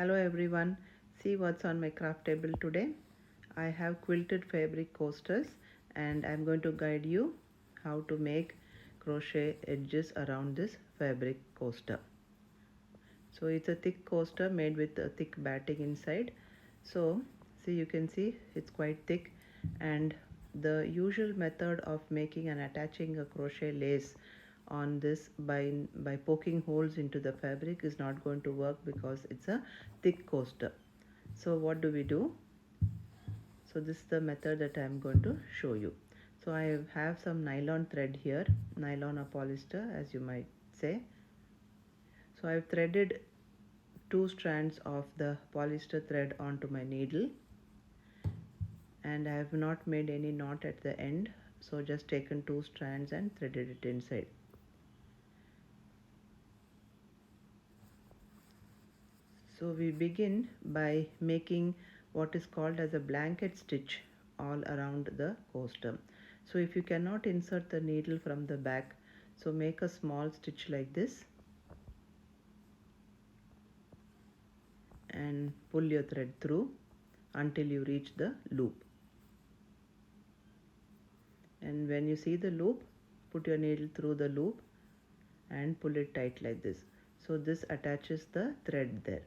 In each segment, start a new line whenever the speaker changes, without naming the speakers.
Hello everyone, see what's on my craft table today. I have quilted fabric coasters and I'm going to guide you how to make crochet edges around this fabric coaster. So it's a thick coaster made with a thick batting inside. So see, you can see it's quite thick, and the usual method of making and attaching a crochet lace on this by poking holes into the fabric is not going to work because it's a thick coaster. So what do we do? So this is the method that I am going to show you. So I have some nylon thread here, nylon or polyester as you might say. So I've threaded two strands of the polyester thread onto my needle, and I have not made any knot at the end, so just taken two strands and threaded it inside. So we begin by making what is called as a blanket stitch all around the coaster. So if you cannot insert the needle from the back, so make a small stitch like this and pull your thread through until you reach the loop. And when you see the loop, put your needle through the loop and pull it tight like this. So this attaches the thread there.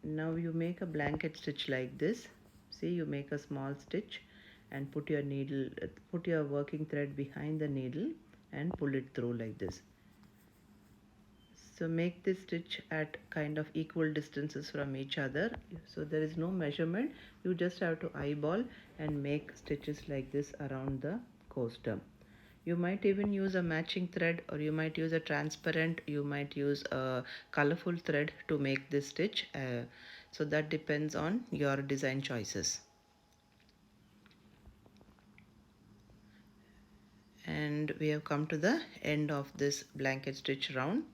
Now you make a blanket stitch like this. See, you make a small stitch and put your working thread behind the needle and pull it through like this. So make this stitch at kind of equal distances from each other. So there is no measurement. You just have to eyeball and make stitches like this around the coaster. You might even use a matching thread, or you might use a transparent, you might use a colorful thread to make this stitch. So that depends on your design choices. And we have come to the end of this blanket stitch round.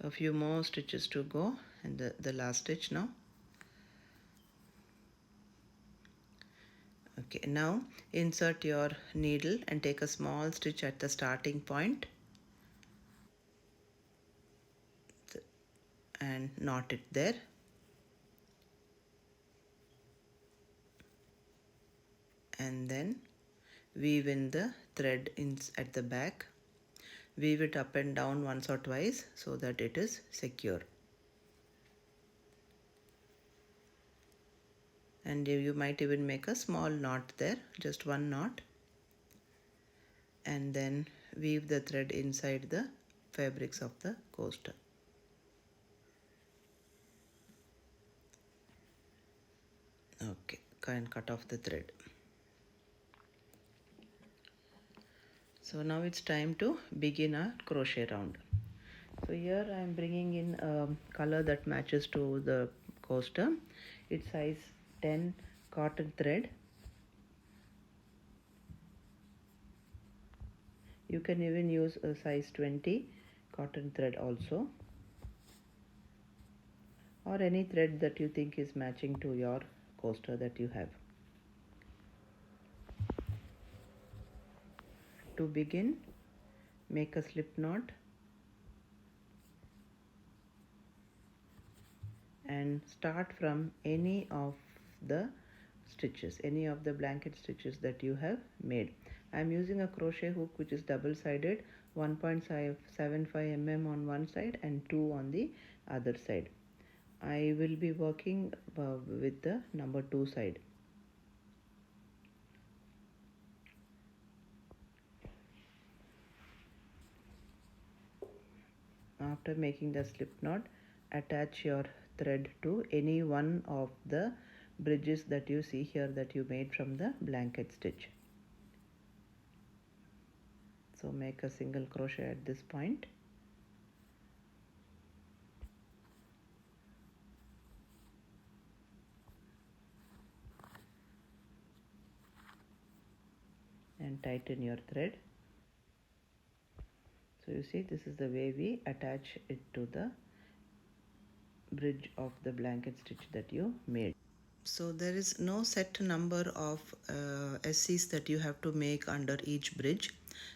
A few more stitches to go, and the last stitch now. Okay, now insert your needle and take a small stitch at the starting point and knot it there. And then weave in the thread at the back. Weave it up and down once or twice so that it is secure. And you might even make a small knot there, just one knot. And then weave the thread inside the fabrics of the coaster. Okay, and cut off the thread. So now it's time to begin our crochet round. So here I am bringing in a color that matches to the coaster. It's size 10 cotton thread. You can even use a size 20 cotton thread also, or any thread that you think is matching to your coaster that you have. To begin, make a slip knot and start from any of the stitches, any of the blanket stitches that you have made. I am using a crochet hook which is double-sided, 1.75 mm on one side and 2 on the other side. I will be working with the number 2 side. After making the slip knot, attach your thread to any one of the bridges that you see here that you made from the blanket stitch. So make a single crochet at this point. And tighten your thread. So you see, this is the way we attach it to the bridge of the blanket stitch that you made. So there is no set number of SCs that you have to make under each bridge.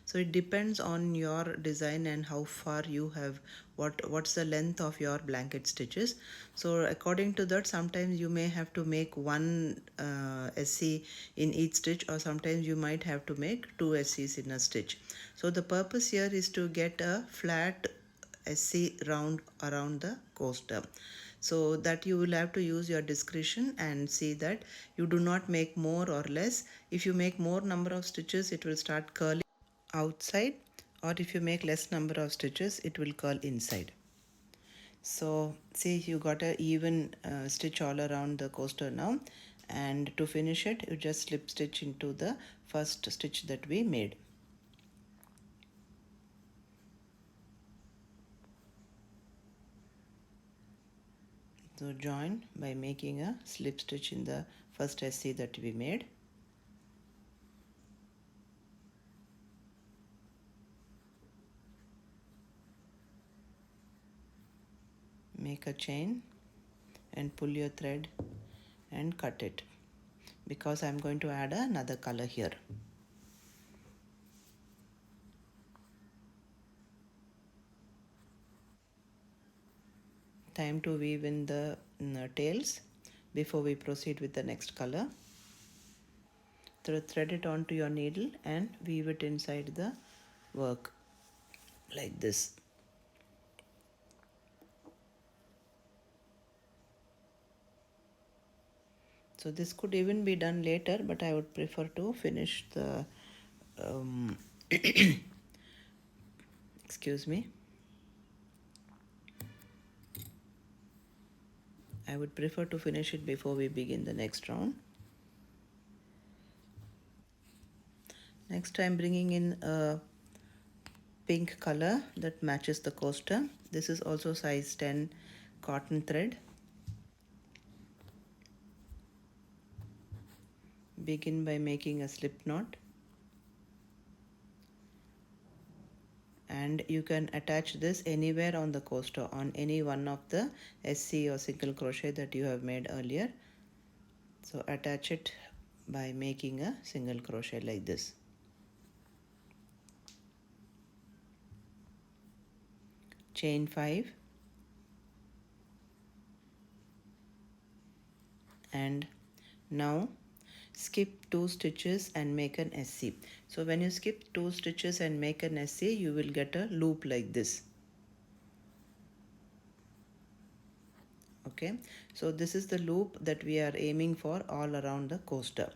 So it depends on your design and how far you have, what's the length of your blanket stitches. So according to that, sometimes you may have to make one SC in each stitch, or sometimes you might have to make two SCs in a stitch. So the purpose here is to get a flat SC round around the coaster, so that you will have to use your discretion and see that you do not make more or less. If you make more number of stitches, it will start curling outside, or if you make less number of stitches, it will curl inside. So see, you got a even stitch all around the coaster now, and to finish it, you just slip stitch into the first stitch that we made. So join by making a slip stitch in the first SC that we made. Make a chain and pull your thread and cut it, because I'm going to add another color here. Time to weave in the tails before we proceed with the next color. Thread it onto your needle and weave it inside the work like this. So this could even be done later, but I would prefer to finish the excuse me, I would prefer to finish it before we begin the next round. Next, I'm bringing in a pink color that matches the coaster. This is also size 10 cotton thread. Begin by making a slip knot, and you can attach this anywhere on the coaster, on any one of the SC or single crochet that you have made earlier. So attach it by making a single crochet like this. Chain 5 and now skip 2 stitches and make an SC. So when you skip 2 stitches and make an SC, you will get a loop like this. Okay, so this is the loop that we are aiming for all around the coaster.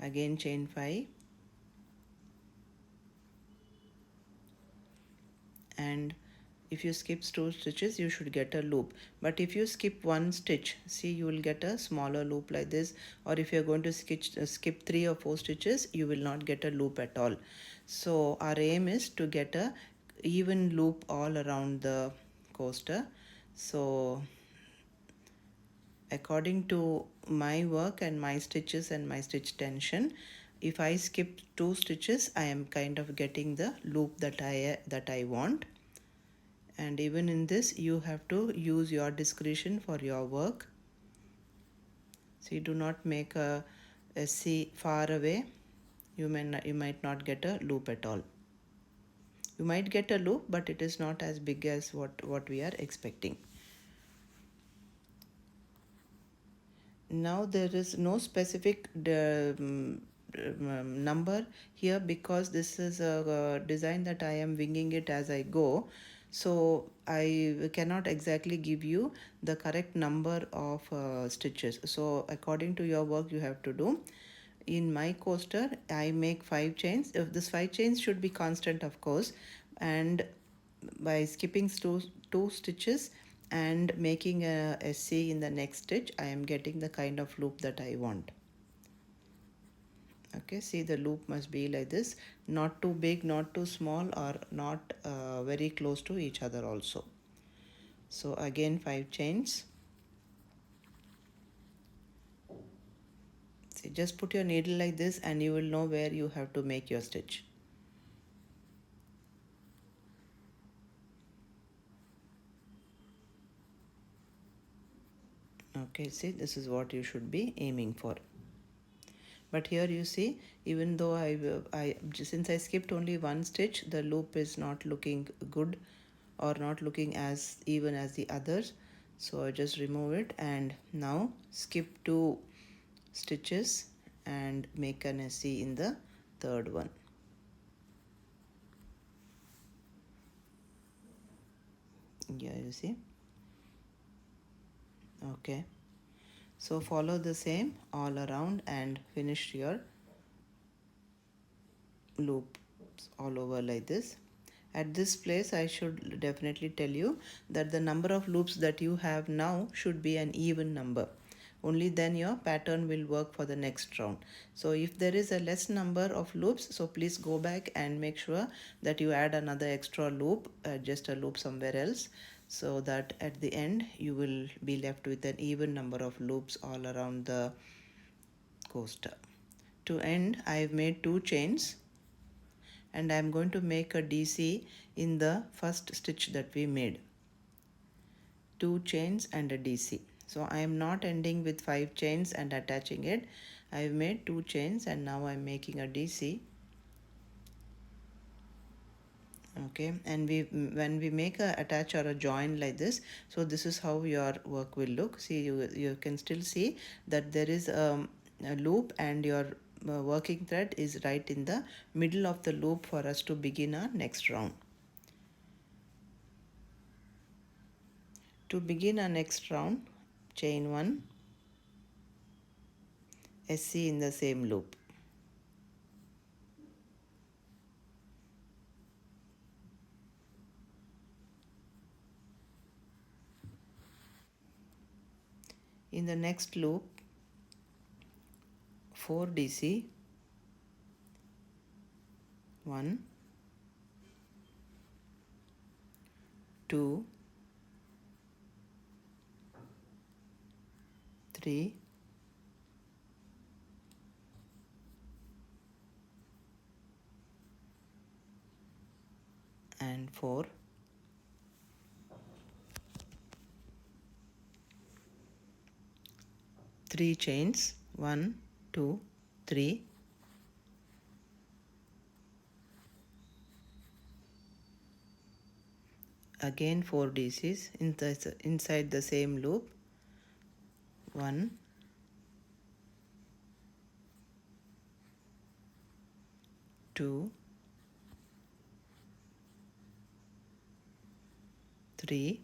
Again chain 5 and if you skip 2 stitches, you should get a loop. But if you skip 1 stitch, see, you will get a smaller loop like this. Or if you're going to skip 3 or 4 stitches, you will not get a loop at all. So our aim is to get a even loop all around the coaster. So according to my work and my stitches and my stitch tension, if I skip 2 stitches, I am kind of getting the loop that I want. And even in this, you have to use your discretion for your work. So you do not make a SC far away. You might not get a loop at all. You might get a loop, but it is not as big as what we are expecting. Now there is no specific number here, because this is a design that I am winging it as I go. So I cannot exactly give you the correct number of stitches. So according to your work, you have to do. In my coaster, I make 5 chains. If this 5 chains should be constant, of course, and by skipping two stitches and making a SC in the next stitch, I am getting the kind of loop that I want. Okay, see, the loop must be like this, not too big, not too small, or not very close to each other also. So again 5 chains. See, just put your needle like this and you will know where you have to make your stitch. Okay, see, this is what you should be aiming for. But here you see, even though since I skipped only one stitch, the loop is not looking good or not looking as even as the others. So I just remove it and now skip 2 stitches and make an SE in the third one. Yeah, you see. Okay, so follow the same all around and finish your loops all over like this. At this place, I should definitely tell you that the number of loops that you have now should be an even number. Only then your pattern will work for the next round. So if there is a less number of loops, so please go back and make sure that you add another extra loop, just a loop somewhere else, so that at the end you will be left with an even number of loops all around the coaster. To end, I have made 2 chains and I am going to make a DC in the first stitch that we made. 2 chains and a DC. So I am not ending with 5 chains and attaching it. I have made 2 chains and now I am making a DC. Okay, and when we make a attach or a join like this, so this is how your work will look. See, you can still see that there is a loop and your working thread is right in the middle of the loop for us to begin our next round. To begin our next round, chain 1, SC in the same loop. In the next loop, 4 DC, 1, 2, 3, 4. 3 chains, 1, 2, 3. Again 4 DCs inside the same loop. 1, 2, 3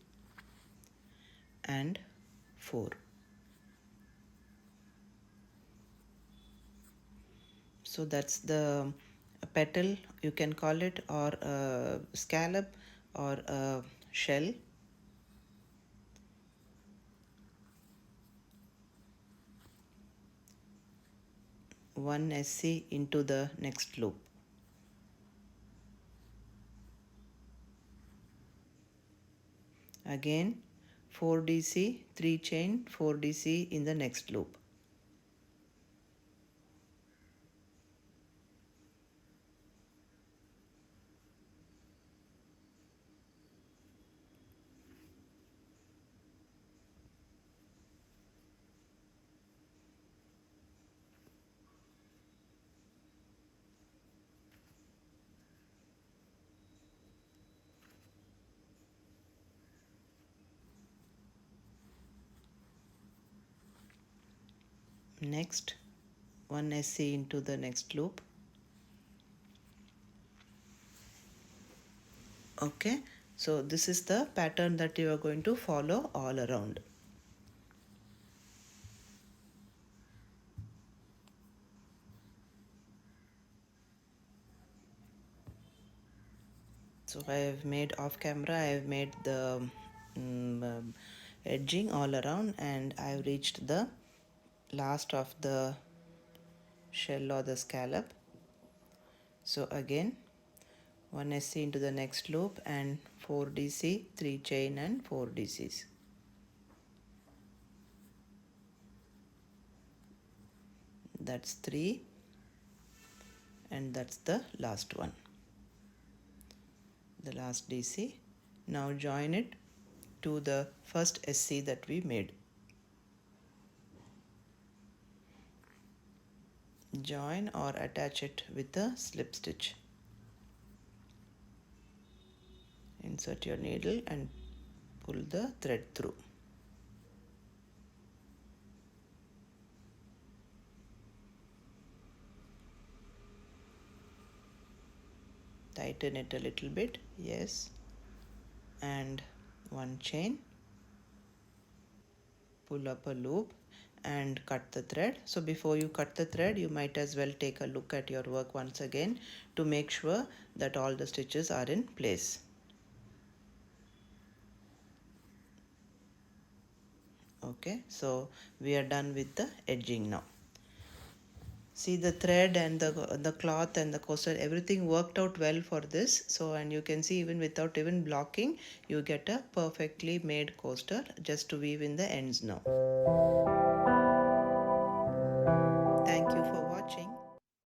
and 4. So that's the petal, you can call it, or a scallop or a shell. One SC into the next loop. Again 4 DC, 3 chain, 4 DC in the next loop. Next, 1 SC into the next loop. Okay, so this is the pattern that you are going to follow all around. So I have made off camera, I have made the edging all around, and I have reached the last of the shell or the scallop. So again 1 SC into the next loop and 4 DC, 3 chain and 4 DCs. That's 3 and that's the last one, the last DC. Now join it to the first SC that we made. join or attach it with a slip stitch. Insert your needle and pull the thread through. Tighten it a little bit, yes, and one chain, pull up a loop and cut the thread. So before you cut the thread, you might as well take a look at your work once again to make sure that all the stitches are in place. Okay, so we are done with the edging now. See, the thread and the cloth and the coaster, everything worked out well for this. So, and you can see even without even blocking, you get a perfectly made coaster just to weave in the ends now.